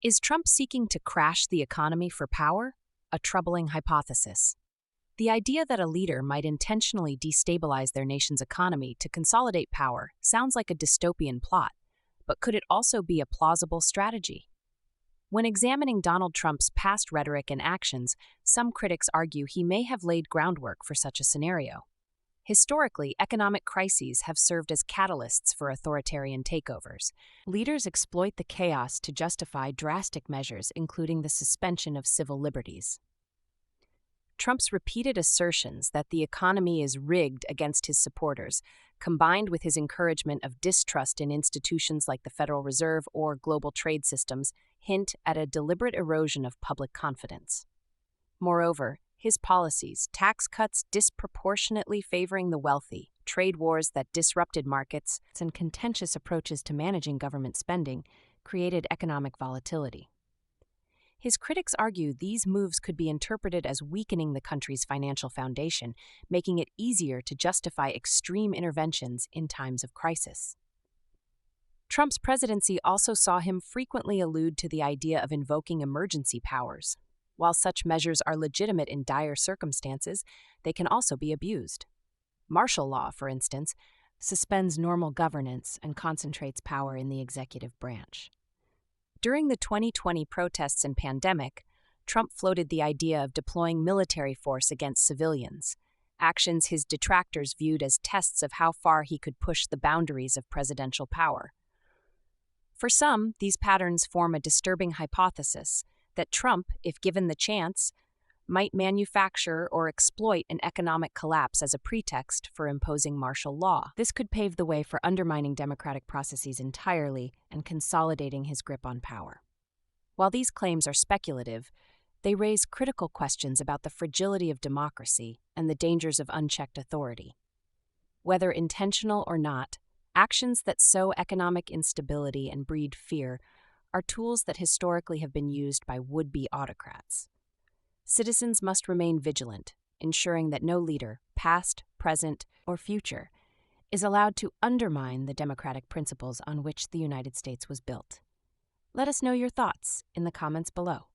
Is Trump seeking to crash the economy for power? A troubling hypothesis. The idea that a leader might intentionally destabilize their nation's economy to consolidate power sounds like a dystopian plot, but could it also be a plausible strategy? When examining Donald Trump's past rhetoric and actions, some critics argue he may have laid groundwork for such a scenario. Historically, economic crises have served as catalysts for authoritarian takeovers. Leaders exploit the chaos to justify drastic measures, including the suspension of civil liberties. Trump's repeated assertions that the economy is rigged against his supporters, combined with his encouragement of distrust in institutions like the Federal Reserve or global trade systems, hint at a deliberate erosion of public confidence. Moreover, his policies, tax cuts disproportionately favoring the wealthy, trade wars that disrupted markets, and contentious approaches to managing government spending created economic volatility. His critics argue these moves could be interpreted as weakening the country's financial foundation, making it easier to justify extreme interventions in times of crisis. Trump's presidency also saw him frequently allude to the idea of invoking emergency powers. While such measures are legitimate in dire circumstances, they can also be abused. Martial law, for instance, suspends normal governance and concentrates power in the executive branch. During the 2020 protests and pandemic, Trump floated the idea of deploying military force against civilians, actions his detractors viewed as tests of how far he could push the boundaries of presidential power. For some, these patterns form a disturbing hypothesis that Trump, if given the chance, might manufacture or exploit an economic collapse as a pretext for imposing martial law. This could pave the way for undermining democratic processes entirely and consolidating his grip on power. While these claims are speculative, they raise critical questions about the fragility of democracy and the dangers of unchecked authority. Whether intentional or not, actions that sow economic instability and breed fear are tools that historically have been used by would-be autocrats. Citizens must remain vigilant, ensuring that no leader, past, present, or future, is allowed to undermine the democratic principles on which the United States was built. Let us know your thoughts in the comments below.